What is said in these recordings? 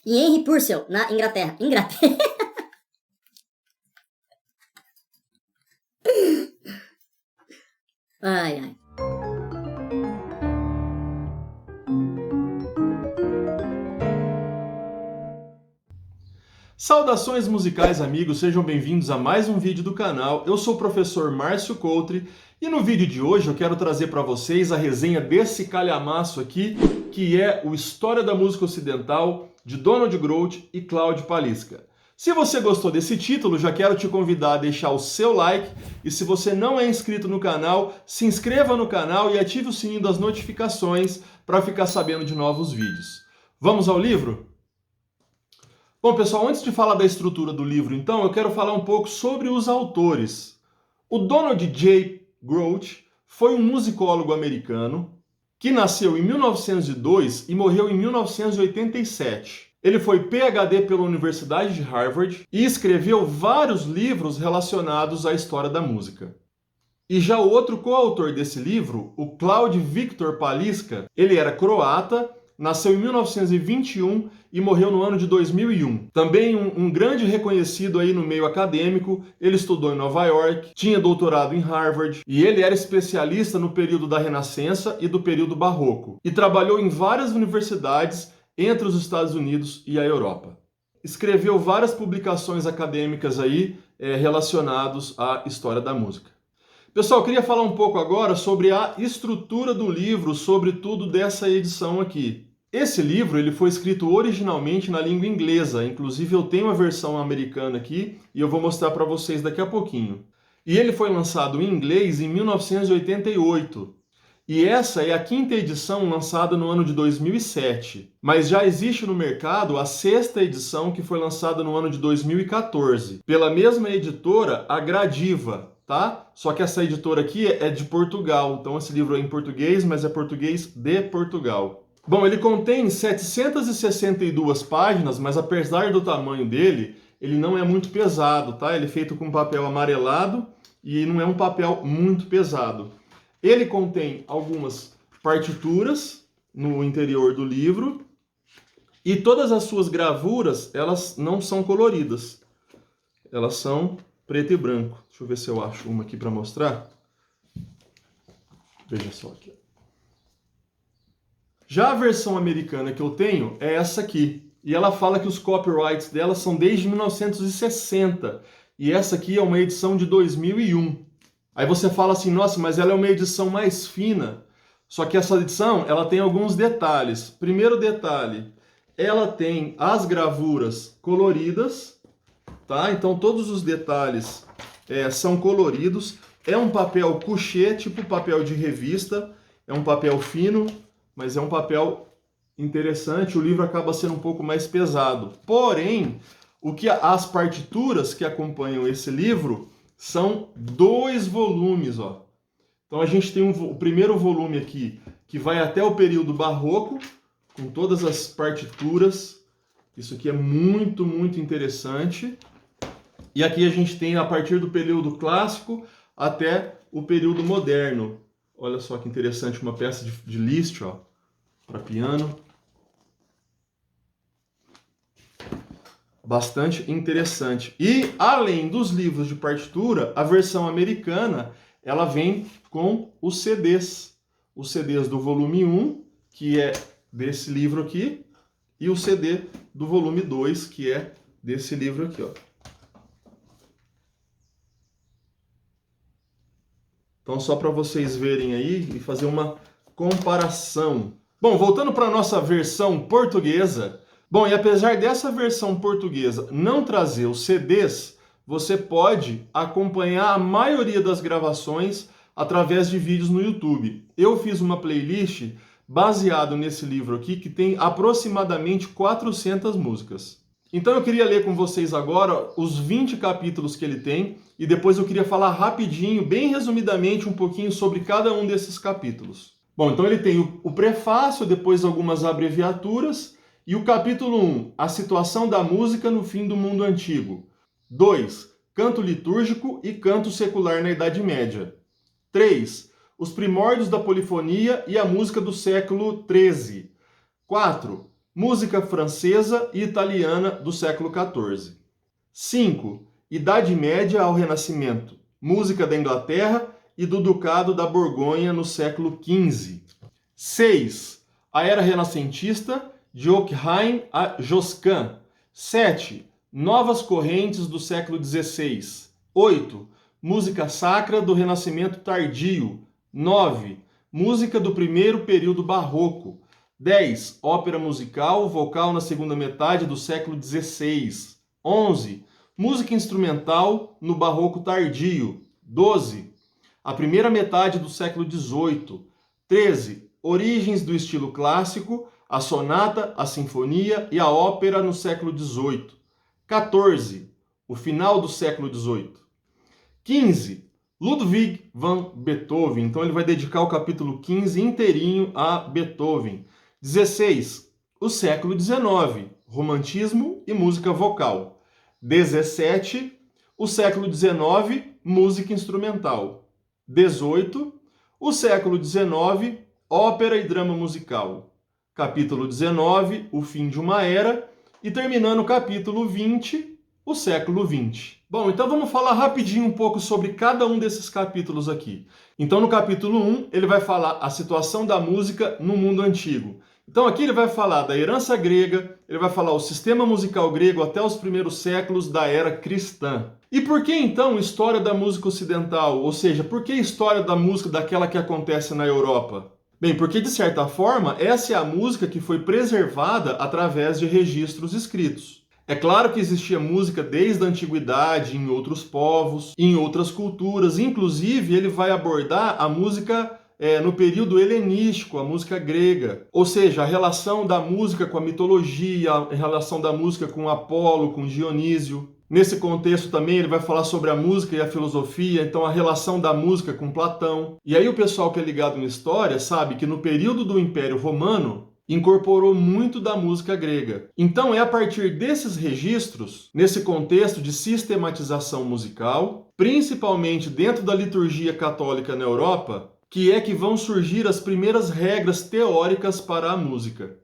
E Henry Purcell, na Inglaterra. Inglaterra. Ai, ai. Saudações musicais, amigos, sejam bem-vindos a mais um vídeo do canal. Eu sou o professor Márcio Coutre e no vídeo de hoje eu quero trazer para vocês a resenha desse calhamaço aqui, que é o História da Música Ocidental, de Donald Groat e Claudio Paliska. Se você gostou desse título, já quero te convidar a deixar o seu like e se você não é inscrito no canal, se inscreva no canal e ative o sininho das notificações para ficar sabendo de novos vídeos. Vamos ao livro? Bom, pessoal, antes de falar da estrutura do livro, então, eu quero falar um pouco sobre os autores. O Donald J. Groat foi um musicólogo americano que nasceu em 1902 e morreu em 1987. Ele foi PhD pela Universidade de Harvard e escreveu vários livros relacionados à história da música. E já o outro coautor desse livro, o Claudio Victor Paliska, ele era croata, nasceu em 1921 e morreu no ano de 2001. Também um grande reconhecido aí no meio acadêmico, ele estudou em Nova York, tinha doutorado em Harvard e ele era especialista no período da Renascença e do período Barroco. E trabalhou em várias universidades entre os Estados Unidos e a Europa. Escreveu várias publicações acadêmicas aí relacionadas à história da música. Pessoal, eu queria falar um pouco agora sobre a estrutura do livro, sobretudo dessa edição aqui. Esse livro ele foi escrito originalmente na língua inglesa, inclusive eu tenho a versão americana aqui e eu vou mostrar para vocês daqui a pouquinho. E ele foi lançado em inglês em 1988. E essa é a quinta edição lançada no ano de 2007. Mas já existe no mercado a sexta edição que foi lançada no ano de 2014, pela mesma editora, a Gradiva. Tá? Só que essa editora aqui é de Portugal, então esse livro é em português, mas é português de Portugal. Bom, ele contém 762 páginas, mas apesar do tamanho dele, ele não é muito pesado, tá? Ele é feito com papel amarelado e não é um papel muito pesado. Ele contém algumas partituras no interior do livro e todas as suas gravuras, elas não são coloridas, elas são preto e branco. Deixa eu ver se eu acho uma aqui para mostrar. Veja só aqui. Já a versão americana que eu tenho é essa aqui. E ela fala que os copyrights dela são desde 1960. E essa aqui é uma edição de 2001. Aí você fala assim, nossa, mas ela é uma edição mais fina. Só que essa edição, ela tem alguns detalhes. Primeiro detalhe, ela tem as gravuras coloridas. Tá? Então todos os detalhes são coloridos. É um papel couché, tipo papel de revista. É um papel fino, mas é um papel interessante. O livro acaba sendo um pouco mais pesado. Porém, as partituras que acompanham esse livro são 2 volumes. Ó. Então a gente tem o primeiro volume aqui, que vai até o período barroco, com todas as partituras. Isso aqui é muito, muito interessante. E aqui a gente tem a partir do período clássico até o período moderno. Olha só que interessante, uma peça de Liszt, ó, para piano. Bastante interessante. E além dos livros de partitura, a versão americana, ela vem com os CDs. Os CDs do volume 1, que é desse livro aqui, e o CD do volume 2, que é desse livro aqui, ó. Então, só para vocês verem aí e fazer uma comparação. Bom, voltando para a nossa versão portuguesa. Bom, e apesar dessa versão portuguesa não trazer os CDs, você pode acompanhar a maioria das gravações através de vídeos no YouTube. Eu fiz uma playlist baseada nesse livro aqui, que tem aproximadamente 400 músicas. Então eu queria ler com vocês agora os 20 capítulos que ele tem e depois eu queria falar rapidinho, bem resumidamente, um pouquinho sobre cada um desses capítulos. Bom, então ele tem o prefácio, depois algumas abreviaturas e o capítulo 1, a situação da música no fim do mundo antigo. 2, canto litúrgico e canto secular na Idade Média. 3, os primórdios da polifonia e a música do século XIII. 4, música francesa e italiana do século XIV. 5. Idade Média ao Renascimento, música da Inglaterra e do Ducado da Borgonha no século XV. 6. A Era Renascentista, de Ockheim a Josquin. 7. Novas correntes do século XVI. 8. Música sacra do Renascimento tardio. 9. Música do primeiro período barroco. 10. Ópera musical, vocal na segunda metade do século XVI. 11. Música instrumental no barroco tardio. 12. A primeira metade do século XVIII. 13. Origens do estilo clássico, a sonata, a sinfonia e a ópera no século XVIII. 14. O final do século XVIII. 15. Ludwig van Beethoven. Então ele vai dedicar o capítulo 15 inteirinho a Beethoven. 16. O século XIX. Romantismo e música vocal. 17. O século XIX. Música instrumental. 18. O século XIX. Ópera e drama musical. Capítulo 19. O fim de uma era. E terminando o capítulo 20. O século XX. Bom, então vamos falar rapidinho um pouco sobre cada um desses capítulos aqui. Então no capítulo 1, ele vai falar a situação da música no mundo antigo. Então aqui ele vai falar da herança grega, ele vai falar o sistema musical grego até os primeiros séculos da era cristã. E por que então história da música ocidental? Ou seja, por que história da música daquela que acontece na Europa? Bem, porque de certa forma essa é a música que foi preservada através de registros escritos. É claro que existia música desde a antiguidade, em outros povos, em outras culturas. Inclusive, ele vai abordar a música no período helenístico, a música grega. Ou seja, a relação da música com a mitologia, a relação da música com Apolo, com Dionísio. Nesse contexto também ele vai falar sobre a música e a filosofia, então a relação da música com Platão. E aí o pessoal que é ligado na história sabe que no período do Império Romano, incorporou muito da música grega. Então é a partir desses registros, nesse contexto de sistematização musical, principalmente dentro da liturgia católica na Europa, que é que vão surgir as primeiras regras teóricas para a música.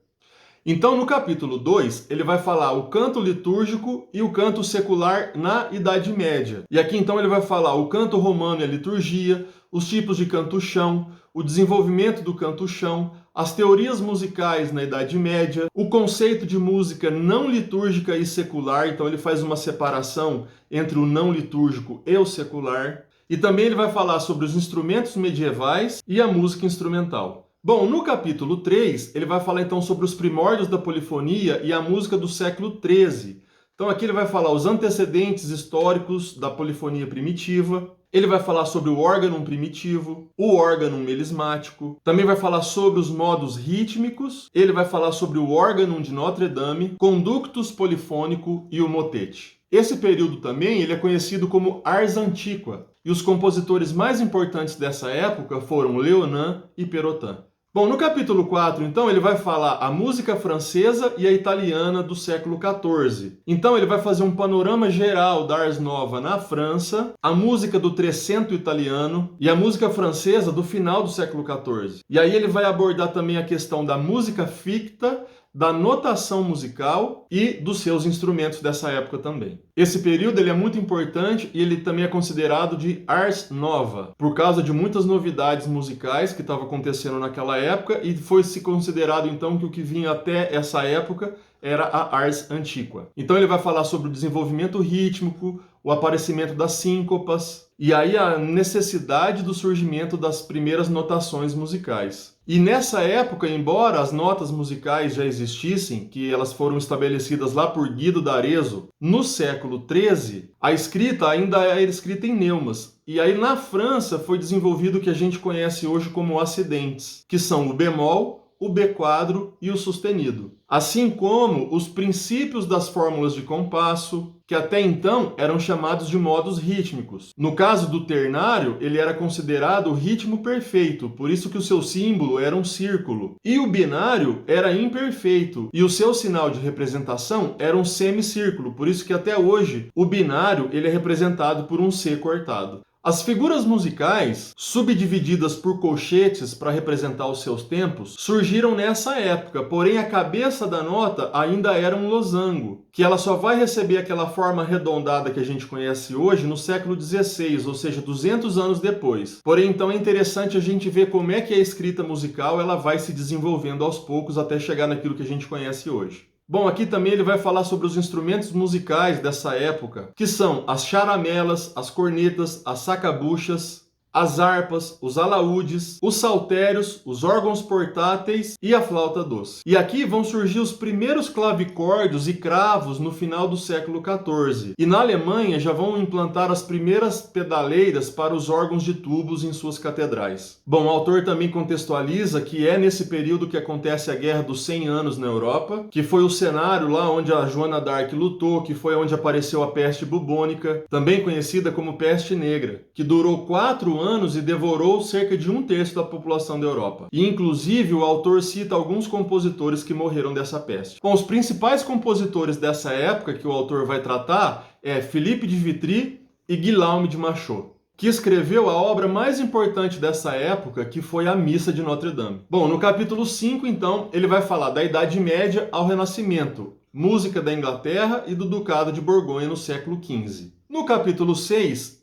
Então no capítulo 2, ele vai falar o canto litúrgico e o canto secular na Idade Média. E aqui então ele vai falar o canto romano e a liturgia, os tipos de canto-chão, o desenvolvimento do canto-chão, as teorias musicais na Idade Média, o conceito de música não litúrgica e secular, então ele faz uma separação entre o não litúrgico e o secular. E também ele vai falar sobre os instrumentos medievais e a música instrumental. Bom, no capítulo 3, ele vai falar então sobre os primórdios da polifonia e a música do século XIII. Então aqui ele vai falar os antecedentes históricos da polifonia primitiva. Ele vai falar sobre o órgão primitivo, o órgão melismático. Também vai falar sobre os modos rítmicos. Ele vai falar sobre o órgão de Notre Dame, conductus polifônico e o motete. Esse período também ele é conhecido como Ars Antiqua. E os compositores mais importantes dessa época foram Leonin e Perotin. Bom, no capítulo 4, então, ele vai falar a música francesa e a italiana do século XIV. Então, ele vai fazer um panorama geral da Ars Nova na França, a música do Trecento italiano e a música francesa do final do século XIV. E aí ele vai abordar também a questão da música ficta, da notação musical e dos seus instrumentos dessa época também. Esse período ele é muito importante e ele também é considerado de Ars Nova, por causa de muitas novidades musicais que estavam acontecendo naquela época e foi-se considerado então que o que vinha até essa época era a Ars Antiqua. Então ele vai falar sobre o desenvolvimento rítmico, o aparecimento das síncopas e aí a necessidade do surgimento das primeiras notações musicais. E nessa época, embora as notas musicais já existissem, que elas foram estabelecidas lá por Guido d'Arezzo, no século XIII, a escrita ainda era escrita em neumas. E aí na França foi desenvolvido o que a gente conhece hoje como acidentes, que são o bemol, o B quadro e o sustenido. Assim como os princípios das fórmulas de compasso, que até então eram chamados de modos rítmicos. No caso do ternário, ele era considerado o ritmo perfeito, por isso que o seu símbolo era um círculo. E o binário era imperfeito, e o seu sinal de representação era um semicírculo, por isso que até hoje o binário ele é representado por um C cortado. As figuras musicais, subdivididas por colchetes para representar os seus tempos, surgiram nessa época, porém a cabeça da nota ainda era um losango, que ela só vai receber aquela forma arredondada que a gente conhece hoje no século XVI, ou seja, 200 anos depois. Porém, então é interessante a gente ver como é que a escrita musical ela vai se desenvolvendo aos poucos até chegar naquilo que a gente conhece hoje. Bom, aqui também ele vai falar sobre os instrumentos musicais dessa época, que são as charamelas, as cornetas, as sacabuchas, as harpas, os alaúdes, os saltérios, os órgãos portáteis e a flauta doce. E aqui vão surgir os primeiros clavicórdios e cravos no final do século XIV. E na Alemanha já vão implantar as primeiras pedaleiras para os órgãos de tubos em suas catedrais. Bom, o autor também contextualiza que é nesse período que acontece a Guerra dos 100 Anos na Europa, que foi o cenário lá onde a Joana d'Arc lutou, que foi onde apareceu a peste bubônica, também conhecida como peste negra, que durou 4 anos e devorou cerca de 1/3 da população da Europa. E, inclusive, o autor cita alguns compositores que morreram dessa peste. Bom, os principais compositores dessa época que o autor vai tratar é Philippe de Vitry e Guillaume de Machaut, que escreveu a obra mais importante dessa época, que foi a Missa de Notre Dame. Bom, no capítulo 5, então, ele vai falar da Idade Média ao Renascimento, música da Inglaterra e do Ducado de Borgonha no século XV. No capítulo 6,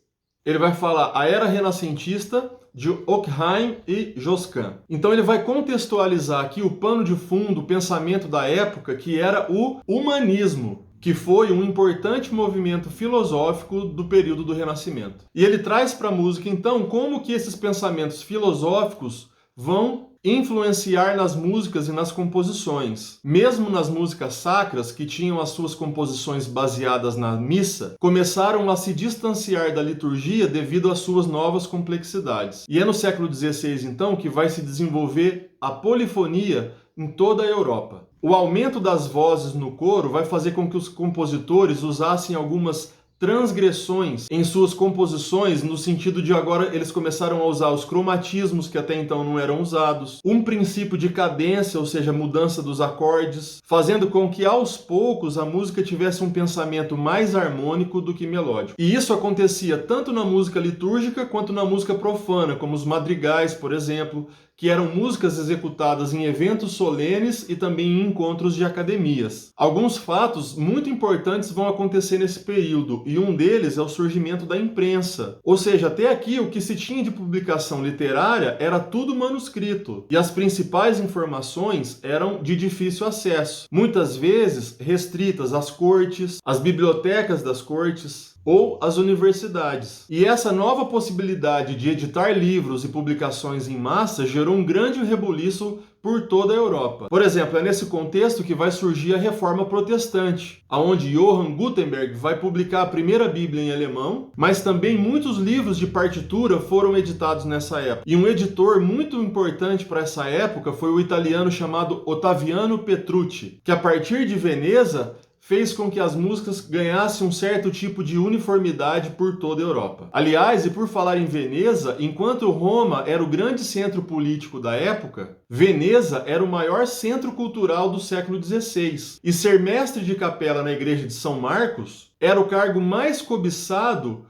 ele vai falar a Era Renascentista de Ockheim e Josquin. Então ele vai contextualizar aqui o pano de fundo, o pensamento da época, que era o humanismo, que foi um importante movimento filosófico do período do Renascimento. E ele traz para a música, então, como que esses pensamentos filosóficos vão influenciar nas músicas e nas composições. Mesmo nas músicas sacras, que tinham as suas composições baseadas na missa, começaram a se distanciar da liturgia devido às suas novas complexidades. E é no século XVI, então, que vai se desenvolver a polifonia em toda a Europa. O aumento das vozes no coro vai fazer com que os compositores usassem algumas transgressões em suas composições, no sentido de agora eles começaram a usar os cromatismos que até então não eram usados, um princípio de cadência, ou seja, mudança dos acordes, fazendo com que aos poucos a música tivesse um pensamento mais harmônico do que melódico. E isso acontecia tanto na música litúrgica quanto na música profana, como os madrigais, por exemplo, que eram músicas executadas em eventos solenes e também em encontros de academias. Alguns fatos muito importantes vão acontecer nesse período, e um deles é o surgimento da imprensa. Ou seja, até aqui o que se tinha de publicação literária era tudo manuscrito, e as principais informações eram de difícil acesso, muitas vezes restritas às cortes, às bibliotecas das cortes, ou as universidades. E essa nova possibilidade de editar livros e publicações em massa gerou um grande rebuliço por toda a Europa. Por exemplo, é nesse contexto que vai surgir a Reforma Protestante, onde Johann Gutenberg vai publicar a primeira Bíblia em alemão, mas também muitos livros de partitura foram editados nessa época. E um editor muito importante para essa época foi o italiano chamado Ottaviano Petrucci, que a partir de Veneza fez com que as músicas ganhassem um certo tipo de uniformidade por toda a Europa. Aliás, e por falar em Veneza, enquanto Roma era o grande centro político da época, Veneza era o maior centro cultural do século XVI. E ser mestre de capela na igreja de São Marcos era o cargo mais cobiçado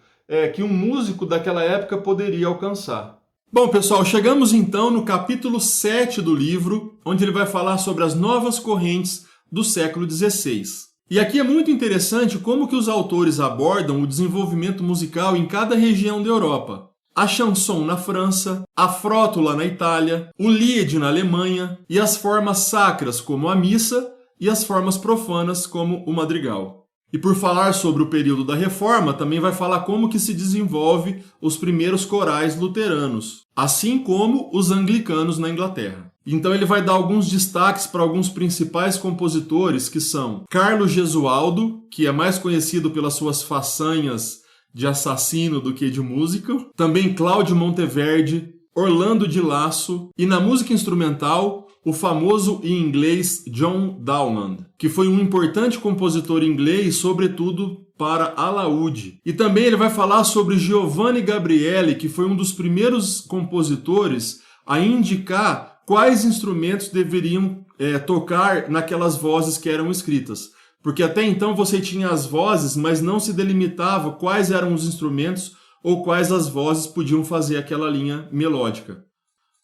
que um músico daquela época poderia alcançar. Bom, pessoal, chegamos então no capítulo 7 do livro, onde ele vai falar sobre as novas correntes do século XVI. E aqui é muito interessante como que os autores abordam o desenvolvimento musical em cada região da Europa. A chanson na França, a frótula na Itália, o lied na Alemanha e as formas sacras como a missa e as formas profanas como o madrigal. E por falar sobre o período da Reforma, também vai falar como que se desenvolve os primeiros corais luteranos, assim como os anglicanos na Inglaterra. Então ele vai dar alguns destaques para alguns principais compositores, que são Carlo Gesualdo, que é mais conhecido pelas suas façanhas de assassino do que de músico, também Cláudio Monteverdi, Orlando di Lasso, e na música instrumental, o famoso em inglês John Dowland, que foi um importante compositor inglês, sobretudo para alaúde. E também ele vai falar sobre Giovanni Gabrieli, que foi um dos primeiros compositores a indicar quais instrumentos deveriam tocar naquelas vozes que eram escritas. Porque até então você tinha as vozes, mas não se delimitava quais eram os instrumentos ou quais as vozes podiam fazer aquela linha melódica.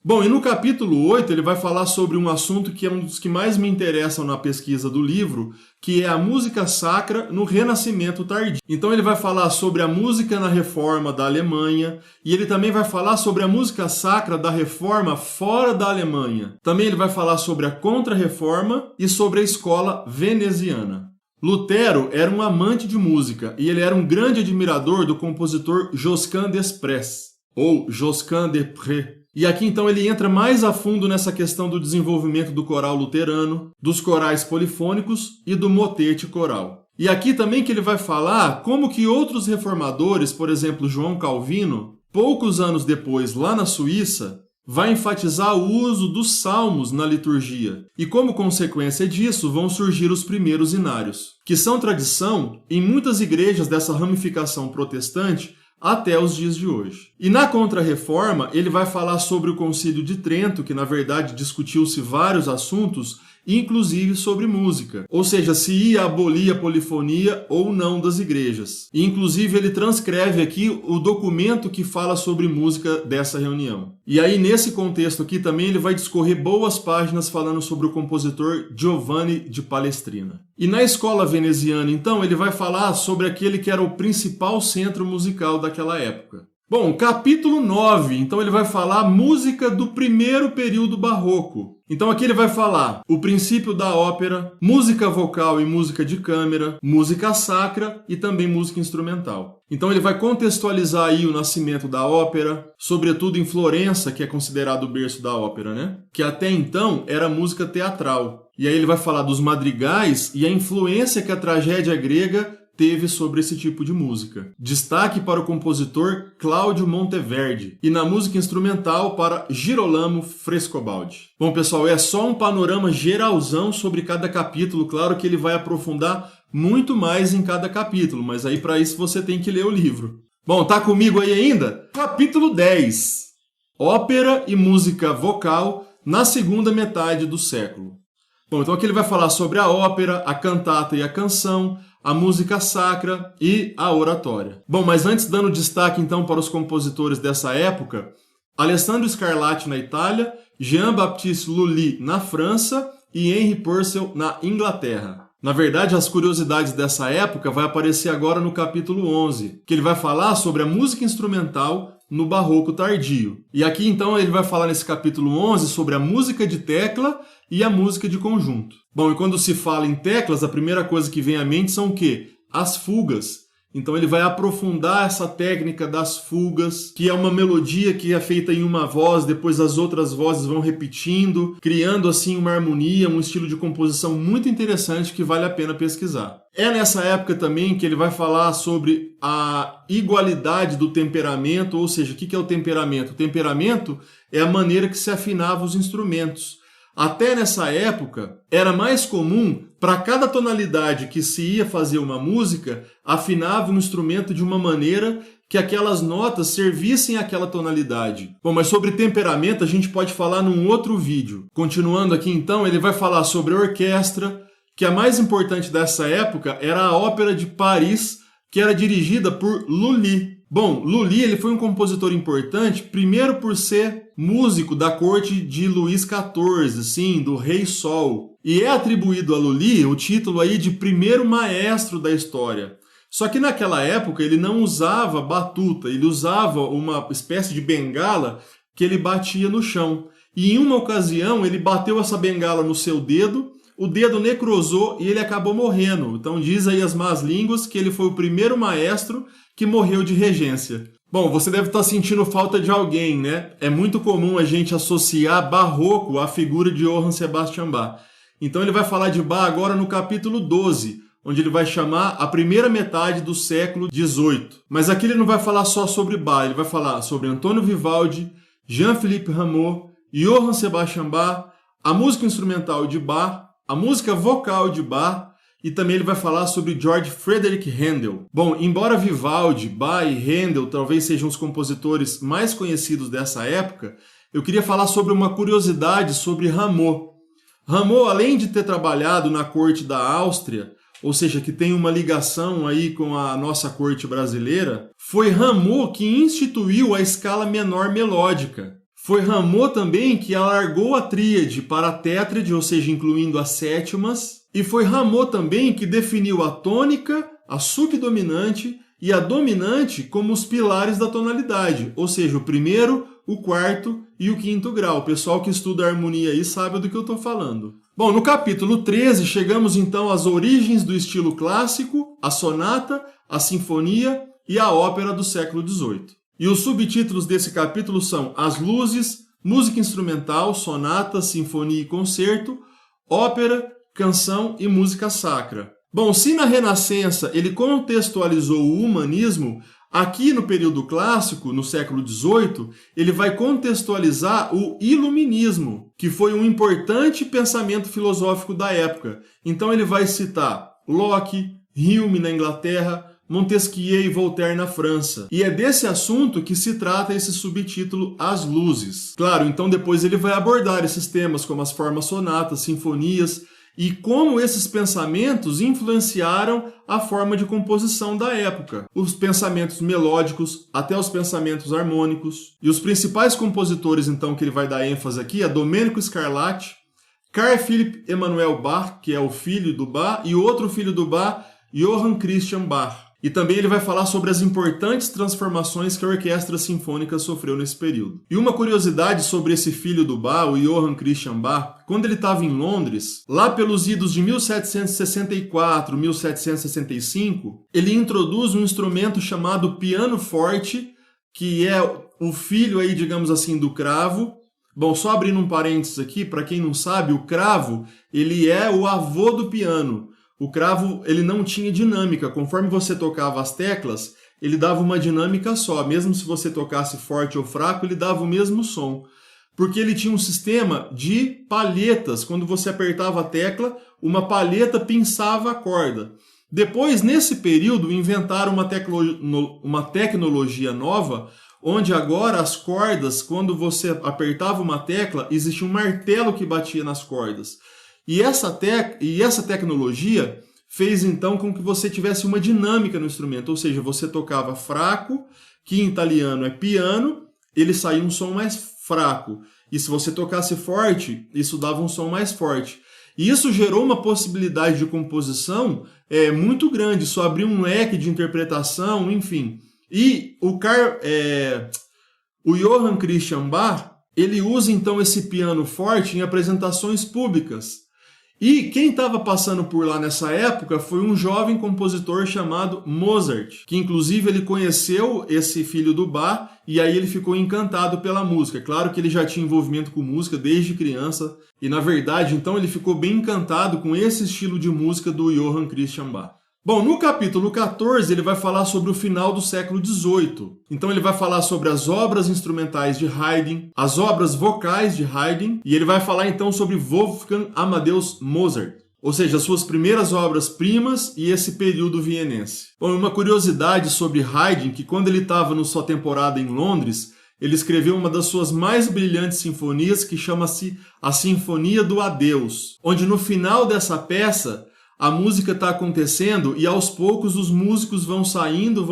Bom, e no capítulo 8 ele vai falar sobre um assunto que é um dos que mais me interessam na pesquisa do livro, que é a música sacra no Renascimento tardio. Então ele vai falar sobre a música na Reforma da Alemanha, e ele também vai falar sobre a música sacra da Reforma fora da Alemanha. Também ele vai falar sobre a Contra-Reforma e sobre a escola veneziana. Lutero era um amante de música, e ele era um grande admirador do compositor Josquin des Prez, ou Josquin des Prez. E aqui então ele entra mais a fundo nessa questão do desenvolvimento do coral luterano, dos corais polifônicos e do motete coral. E aqui também que ele vai falar como que outros reformadores, por exemplo João Calvino, poucos anos depois lá na Suíça, vai enfatizar o uso dos salmos na liturgia. E como consequência disso vão surgir os primeiros inários, que são tradição em muitas igrejas dessa ramificação protestante até os dias de hoje. E na Contra-Reforma, ele vai falar sobre o Concílio de Trento, que na verdade discutiu-se vários assuntos, inclusive sobre música, ou seja, se ia abolir a polifonia ou não das igrejas. E inclusive ele transcreve aqui o documento que fala sobre música dessa reunião. E aí nesse contexto aqui também ele vai discorrer boas páginas falando sobre o compositor Giovanni de Palestrina. E na escola veneziana, então, ele vai falar sobre aquele que era o principal centro musical daquela época. Bom, capítulo 9, então ele vai falar música do primeiro período barroco. Então aqui ele vai falar o princípio da ópera, música vocal e música de câmara, música sacra e também música instrumental. Então ele vai contextualizar aí o nascimento da ópera, sobretudo em Florença, que é considerado o berço da ópera, né? Que até então era música teatral. E aí ele vai falar dos madrigais e a influência que a tragédia grega teve sobre esse tipo de música. Destaque para o compositor Cláudio Monteverdi e na música instrumental para Girolamo Frescobaldi. Bom, pessoal, é só um panorama geralzão sobre cada capítulo. Claro que ele vai aprofundar muito mais em cada capítulo, mas aí para isso você tem que ler o livro. Bom, tá comigo aí ainda? Capítulo 10. Ópera e música vocal na segunda metade do século. Bom, então aqui ele vai falar sobre a ópera, a cantata e a canção, a música sacra e a oratória. Bom, mas antes dando destaque então para os compositores dessa época, Alessandro Scarlatti na Itália, Jean-Baptiste Lully na França e Henry Purcell na Inglaterra. Na verdade, as curiosidades dessa época vai aparecer agora no capítulo 11, que ele vai falar sobre a música instrumental no barroco tardio. E aqui então ele vai falar nesse capítulo 11 sobre a música de tecla e a música de conjunto. Bom, e quando se fala em teclas, a primeira coisa que vem à mente são o quê? As fugas. Então ele vai aprofundar essa técnica das fugas, que é uma melodia que é feita em uma voz, depois as outras vozes vão repetindo, criando assim uma harmonia, um estilo de composição muito interessante que vale a pena pesquisar. É nessa época também que ele vai falar sobre a igualdade do temperamento, ou seja, o que é o temperamento? O temperamento é a maneira que se afinava os instrumentos. Até nessa época, era mais comum, para cada tonalidade que se ia fazer uma música, afinava um instrumento de uma maneira que aquelas notas servissem àquela tonalidade. Bom, mas sobre temperamento a gente pode falar num outro vídeo. Continuando aqui então, ele vai falar sobre a orquestra, que a mais importante dessa época era a Ópera de Paris, que era dirigida por Lully. Bom, Lully ele foi um compositor importante, primeiro por ser músico da corte de Luís XIV, sim, do Rei Sol. E é atribuído a Lully o título aí de primeiro maestro da história. Só que naquela época ele não usava batuta, ele usava uma espécie de bengala que ele batia no chão. E em uma ocasião ele bateu essa bengala no seu dedo, o dedo necrosou e ele acabou morrendo. Então diz aí as más línguas que ele foi o primeiro maestro que morreu de regência. Bom, você deve estar sentindo falta de alguém, né? É muito comum a gente associar barroco à figura de Johann Sebastian Bach. Então ele vai falar de Bach agora no capítulo 12, onde ele vai chamar a primeira metade do século XVIII. Mas aqui ele não vai falar só sobre Bach, ele vai falar sobre Antônio Vivaldi, Jean-Philippe Rameau, Johann Sebastian Bach, a música instrumental de Bach, a música vocal de Bach, e também ele vai falar sobre George Frederick Handel. Bom, embora Vivaldi, Bach e Handel talvez sejam os compositores mais conhecidos dessa época, eu queria falar sobre uma curiosidade sobre Rameau. Rameau, além de ter trabalhado na corte da Áustria, ou seja, que tem uma ligação aí com a nossa corte brasileira, foi Rameau que instituiu a escala menor melódica. Foi Rameau também que alargou a tríade para a tétrade, ou seja, incluindo as sétimas, e foi Rameau também que definiu a tônica, a subdominante e a dominante como os pilares da tonalidade, ou seja, o primeiro, o quarto e o quinto grau. O pessoal que estuda harmonia aí sabe do que eu estou falando. Bom, no capítulo 13 chegamos então às origens do estilo clássico, a sonata, a sinfonia e a ópera do século XVIII. E os subtítulos desse capítulo são As Luzes, Música Instrumental, Sonata, Sinfonia e Concerto, Ópera, Canção e Música Sacra. Bom, se na Renascença ele contextualizou o humanismo, aqui no período clássico, no século XVIII, ele vai contextualizar o iluminismo, que foi um importante pensamento filosófico da época. Então ele vai citar Locke, Hume na Inglaterra, Montesquieu e Voltaire na França. E é desse assunto que se trata esse subtítulo As Luzes. Claro, então depois ele vai abordar esses temas como as formas sonatas, sinfonias, e como esses pensamentos influenciaram a forma de composição da época. Os pensamentos melódicos até os pensamentos harmônicos. E os principais compositores, então, que ele vai dar ênfase aqui é Domenico Scarlatti, Carl Philipp Emanuel Bach, que é o filho do Bach, e outro filho do Bach, Johann Christian Bach. E também ele vai falar sobre as importantes transformações que a orquestra sinfônica sofreu nesse período. E uma curiosidade sobre esse filho do Bach, o Johann Christian Bach, quando ele estava em Londres, lá pelos idos de 1764, 1765, ele introduz um instrumento chamado piano forte, que é o filho aí, digamos assim, do cravo. Bom, só abrindo um parênteses aqui, para quem não sabe, o cravo, ele é o avô do piano. O cravo, ele não tinha dinâmica. Conforme você tocava as teclas, ele dava uma dinâmica só. Mesmo se você tocasse forte ou fraco, ele dava o mesmo som. Porque ele tinha um sistema de palhetas. Quando você apertava a tecla, uma palheta pinçava a corda. Depois, nesse período, inventaram uma tecnologia nova, onde agora as cordas, quando você apertava uma tecla, existia um martelo que batia nas cordas. E essa tecnologia fez então com que você tivesse uma dinâmica no instrumento, ou seja, você tocava fraco, que em italiano é piano, ele saía um som mais fraco. E se você tocasse forte, isso dava um som mais forte. E isso gerou uma possibilidade de composição muito grande, isso abriu um leque de interpretação, enfim. E o Johann Christian Bach, ele usa então esse piano forte em apresentações públicas. E quem estava passando por lá nessa época foi um jovem compositor chamado Mozart, que inclusive ele conheceu esse filho do Bach e aí ele ficou encantado pela música. Claro que ele já tinha envolvimento com música desde criança e na verdade então ele ficou bem encantado com esse estilo de música do Johann Christian Bach. Bom, no capítulo 14 ele vai falar sobre o final do século XVIII. Então ele vai falar sobre as obras instrumentais de Haydn, as obras vocais de Haydn, e ele vai falar então sobre Wolfgang Amadeus Mozart, ou seja, as suas primeiras obras-primas e esse período vienense. Bom, uma curiosidade sobre Haydn, que quando ele estava na sua temporada em Londres, ele escreveu uma das suas mais brilhantes sinfonias, que chama-se a Sinfonia do Adeus, onde no final dessa peça a música está acontecendo e aos poucos os músicos vão saindo,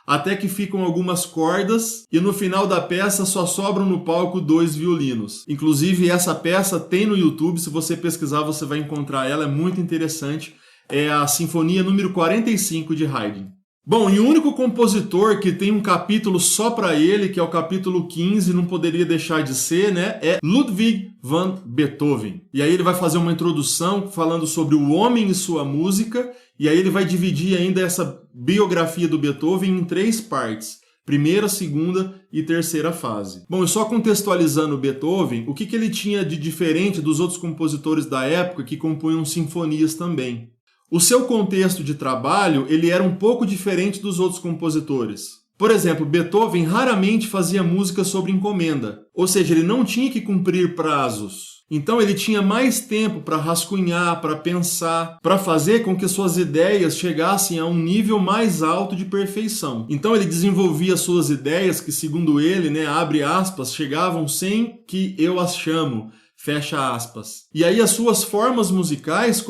até que ficam algumas cordas e no final da peça só sobram no palco 2 violinos. Inclusive essa peça tem no YouTube, se você pesquisar você vai encontrar ela, é muito interessante. É a Sinfonia número 45 de Haydn. Bom, e o único compositor que tem um capítulo só para ele, que é o capítulo 15, não poderia deixar de ser, né? É Ludwig van Beethoven. E aí ele vai fazer uma introdução falando sobre o homem e sua música, e aí ele vai dividir ainda essa biografia do Beethoven em 3 partes. Primeira, segunda e terceira fase. Bom, e só contextualizando o Beethoven, o que ele tinha de diferente dos outros compositores da época que compunham sinfonias também? O seu contexto de trabalho ele era um pouco diferente dos outros compositores. Por exemplo, Beethoven raramente fazia música sobre encomenda, ou seja, ele não tinha que cumprir prazos. Então ele tinha mais tempo para rascunhar, para pensar, para fazer com que suas ideias chegassem a um nível mais alto de perfeição. Então ele desenvolvia suas ideias que, segundo ele, abre aspas, chegavam sem que eu as chamo, fecha aspas. E aí as suas formas musicais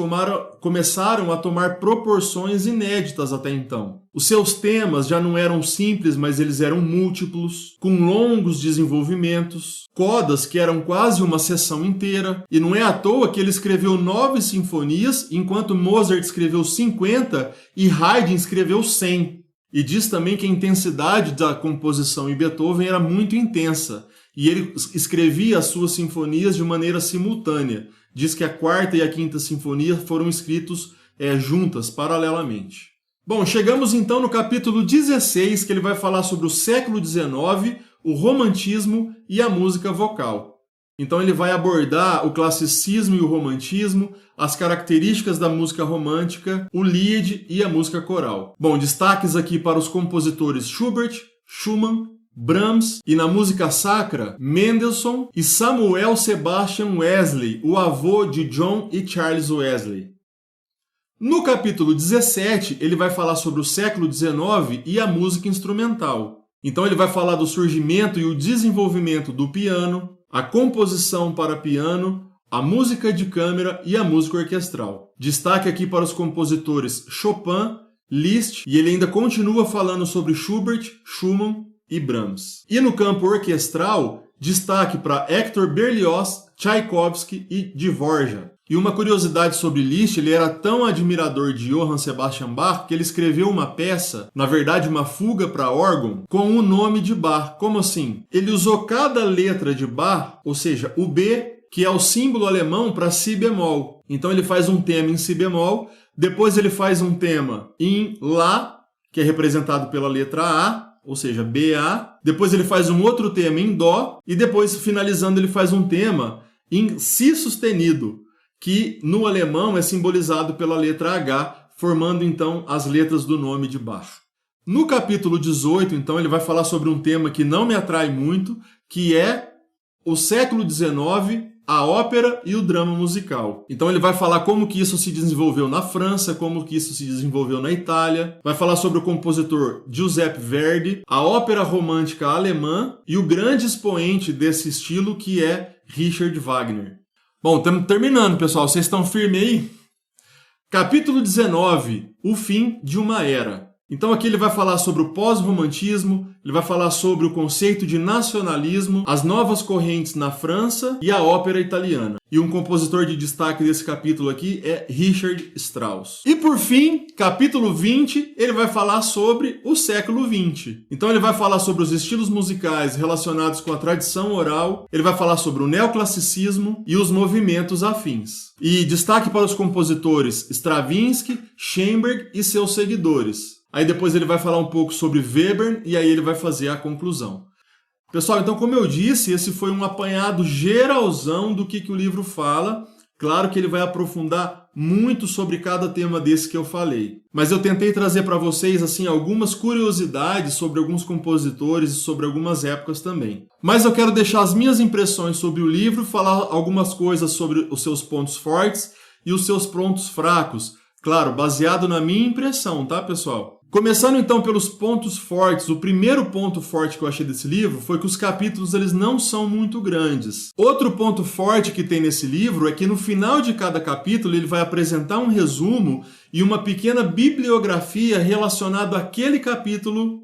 começaram a tomar proporções inéditas até então. Os seus temas já não eram simples, mas eles eram múltiplos, com longos desenvolvimentos, codas que eram quase uma sessão inteira, e não é à toa que ele escreveu 9 sinfonias, enquanto Mozart escreveu 50 e Haydn escreveu 100. E diz também que a intensidade da composição em Beethoven era muito intensa, e ele escrevia as suas sinfonias de maneira simultânea. Diz que a quarta e a quinta sinfonia foram escritos juntas, paralelamente. Bom, chegamos então no capítulo 16, que ele vai falar sobre o século XIX, o romantismo e a música vocal. Então ele vai abordar o classicismo e o romantismo, as características da música romântica, o Lied e a música coral. Bom, destaques aqui para os compositores Schubert, Schumann, Brahms e na música sacra, Mendelssohn e Samuel Sebastian Wesley, o avô de John e Charles Wesley. No capítulo 17, ele vai falar sobre o século XIX e a música instrumental. Então ele vai falar do surgimento e o desenvolvimento do piano, a composição para piano, a música de câmara e a música orquestral. Destaque aqui para os compositores Chopin, Liszt, e ele ainda continua falando sobre Schubert, Schumann e Brahms. E no campo orquestral, destaque para Hector Berlioz, Tchaikovsky e Dvorak. E uma curiosidade sobre Liszt, ele era tão admirador de Johann Sebastian Bach que ele escreveu uma peça, na verdade uma fuga para órgão, com o nome de Bach. Como assim? Ele usou cada letra de Bach, ou seja, o B, que é o símbolo alemão para si bemol. Então ele faz um tema em si bemol, depois ele faz um tema em Lá, que é representado pela letra A, ou seja, BA. Depois ele faz um outro tema em Dó, e depois, finalizando, ele faz um tema em Si sustenido, que no alemão é simbolizado pela letra H, formando então as letras do nome de Bach. No capítulo 18, então, ele vai falar sobre um tema que não me atrai muito, que é o século XIX, a ópera e o drama musical. Então ele vai falar como que isso se desenvolveu na França, como que isso se desenvolveu na Itália, vai falar sobre o compositor Giuseppe Verdi, a ópera romântica alemã e o grande expoente desse estilo que é Richard Wagner. Bom, estamos terminando, pessoal. Vocês estão firmes aí? Capítulo 19, o fim de uma era. Então aqui ele vai falar sobre o pós-romantismo, ele vai falar sobre o conceito de nacionalismo, as novas correntes na França e a ópera italiana. E um compositor de destaque desse capítulo aqui é Richard Strauss. E por fim, capítulo 20, ele vai falar sobre o século XX. Então ele vai falar sobre os estilos musicais relacionados com a tradição oral, ele vai falar sobre o neoclassicismo e os movimentos afins. E destaque para os compositores Stravinsky, Schoenberg e seus seguidores. Aí depois ele vai falar um pouco sobre Webern e aí ele vai fazer a conclusão. Pessoal, então como eu disse, esse foi um apanhado geralzão do que o livro fala. Claro que ele vai aprofundar muito sobre cada tema desse que eu falei. Mas eu tentei trazer para vocês assim algumas curiosidades sobre alguns compositores e sobre algumas épocas também. Mas eu quero deixar as minhas impressões sobre o livro, falar algumas coisas sobre os seus pontos fortes e os seus pontos fracos. Claro, baseado na minha impressão, tá, pessoal? Começando então pelos pontos fortes, o primeiro ponto forte que eu achei desse livro foi que os capítulos eles não são muito grandes. Outro ponto forte que tem nesse livro é que no final de cada capítulo ele vai apresentar um resumo e uma pequena bibliografia relacionada àquele capítulo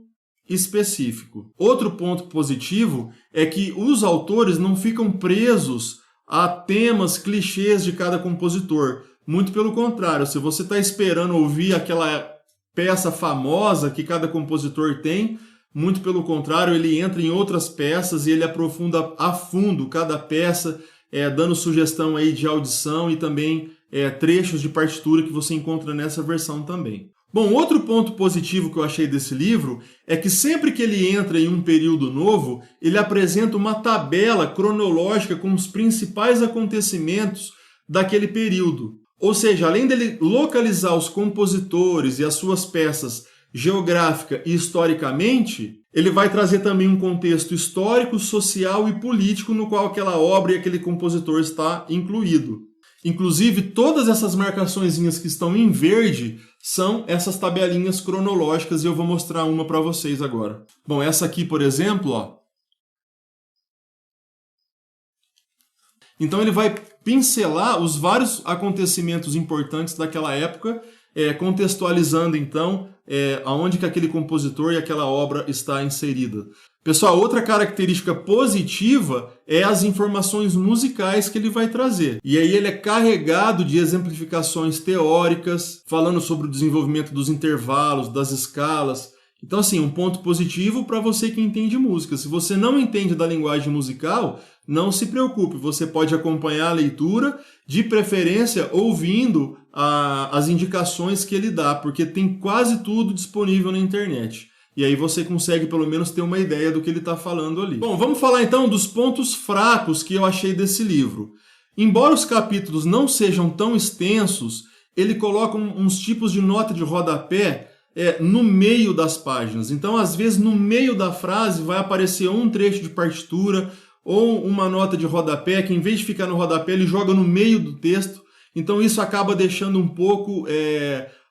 específico. Outro ponto positivo é que os autores não ficam presos a temas, clichês de cada compositor. Muito pelo contrário, se você está esperando ouvir aquela peça famosa que cada compositor tem, muito pelo contrário, ele entra em outras peças e ele aprofunda a fundo cada peça, dando sugestão aí de audição e também trechos de partitura que você encontra nessa versão também. Bom, outro ponto positivo que eu achei desse livro é que sempre que ele entra em um período novo, ele apresenta uma tabela cronológica com os principais acontecimentos daquele período. Ou seja, além dele localizar os compositores e as suas peças geográfica e historicamente, ele vai trazer também um contexto histórico, social e político no qual aquela obra e aquele compositor está incluído. Inclusive, todas essas marcaçõezinhas que estão em verde são essas tabelinhas cronológicas e eu vou mostrar uma para vocês agora. Bom, essa aqui, por exemplo, ó. Então ele vai pincelar os vários acontecimentos importantes daquela época, contextualizando então aonde que aquele compositor e aquela obra está inserida. Pessoal, outra característica positiva é as informações musicais que ele vai trazer. E aí ele é carregado de exemplificações teóricas, falando sobre o desenvolvimento dos intervalos, das escalas. Então, assim, um ponto positivo para você que entende música. Se você não entende da linguagem musical, não se preocupe, você pode acompanhar a leitura, de preferência ouvindo as indicações que ele dá, porque tem quase tudo disponível na internet. E aí você consegue pelo menos ter uma ideia do que ele está falando ali. Bom, vamos falar então dos pontos fracos que eu achei desse livro. Embora os capítulos não sejam tão extensos, ele coloca uns tipos de nota de rodapé no meio das páginas. Então, às vezes, no meio da frase vai aparecer um trecho de partitura ou uma nota de rodapé que, em vez de ficar no rodapé, ele joga no meio do texto. Então, isso acaba deixando um pouco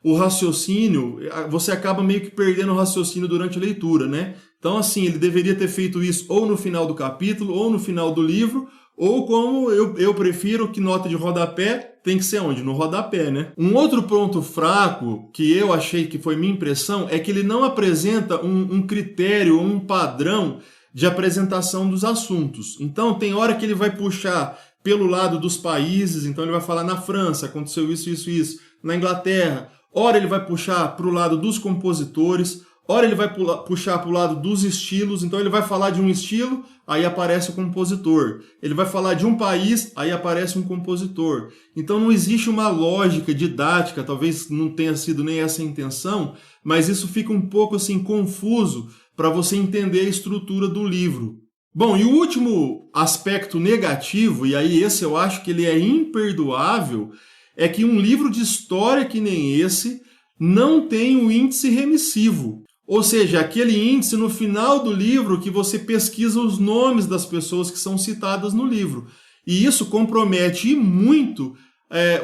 o raciocínio, você acaba meio que perdendo o raciocínio durante a leitura, né? Então, assim, ele deveria ter feito isso ou no final do capítulo, ou no final do livro, ou como eu prefiro que nota de rodapé tem que ser onde? No rodapé, né? Um outro ponto fraco que eu achei que foi minha impressão é que ele não apresenta um critério, um padrão de apresentação dos assuntos. Então, tem hora que ele vai puxar pelo lado dos países, então ele vai falar na França, aconteceu isso, isso, isso, na Inglaterra. Ora ele vai puxar para o lado dos compositores, ora ele vai puxar para o lado dos estilos, então ele vai falar de um estilo, aí aparece o compositor. Ele vai falar de um país, aí aparece um compositor. Então não existe uma lógica didática, talvez não tenha sido nem essa a intenção, mas isso fica um pouco assim confuso para você entender a estrutura do livro. Bom, e o último aspecto negativo, e aí esse eu acho que ele é imperdoável, é que um livro de história que nem esse não tem o índice remissivo. Ou seja, aquele índice no final do livro que você pesquisa os nomes das pessoas que são citadas no livro. E isso compromete muito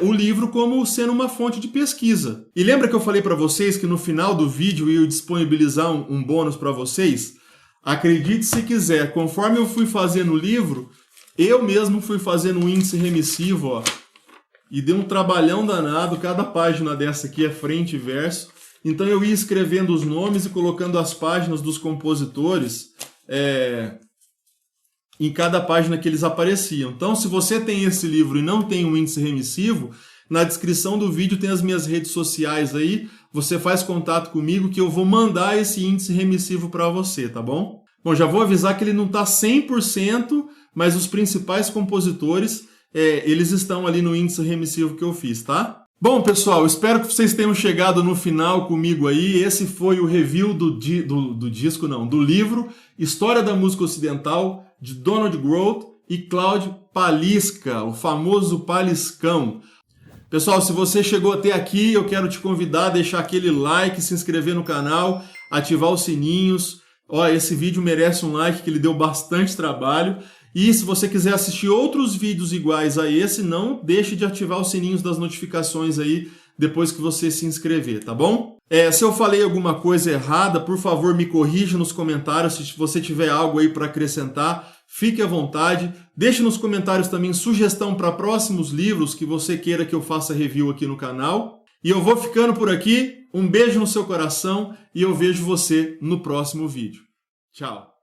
o livro como sendo uma fonte de pesquisa. E lembra que eu falei para vocês que no final do vídeo eu ia disponibilizar um bônus para vocês? Acredite se quiser, conforme eu fui fazendo o livro, eu mesmo fui fazendo um índice remissivo, ó. E deu um trabalhão danado, cada página dessa aqui é frente e verso. Então eu ia escrevendo os nomes e colocando as páginas dos compositores em cada página que eles apareciam. Então, se você tem esse livro e não tem um índice remissivo, na descrição do vídeo tem as minhas redes sociais aí. Você faz contato comigo que eu vou mandar esse índice remissivo para você, tá bom? Bom, já vou avisar que ele não está 100%, mas os principais compositores eles estão ali no índice remissivo que eu fiz, tá? Bom, pessoal, espero que vocês tenham chegado no final comigo aí. Esse foi o review do livro História da Música Ocidental, de Donald Groth e Claude Palisca, o famoso Paliscão. Pessoal, se você chegou até aqui, eu quero te convidar a deixar aquele like, se inscrever no canal, ativar os sininhos. Ó, esse vídeo merece um like, que ele deu bastante trabalho. E se você quiser assistir outros vídeos iguais a esse, não deixe de ativar os sininhos das notificações aí depois que você se inscrever, tá bom? Se eu falei alguma coisa errada, por favor me corrija nos comentários. Se você tiver algo aí para acrescentar, fique à vontade. Deixe nos comentários também sugestão para próximos livros que você queira que eu faça review aqui no canal. E eu vou ficando por aqui. Um beijo no seu coração e eu vejo você no próximo vídeo. Tchau!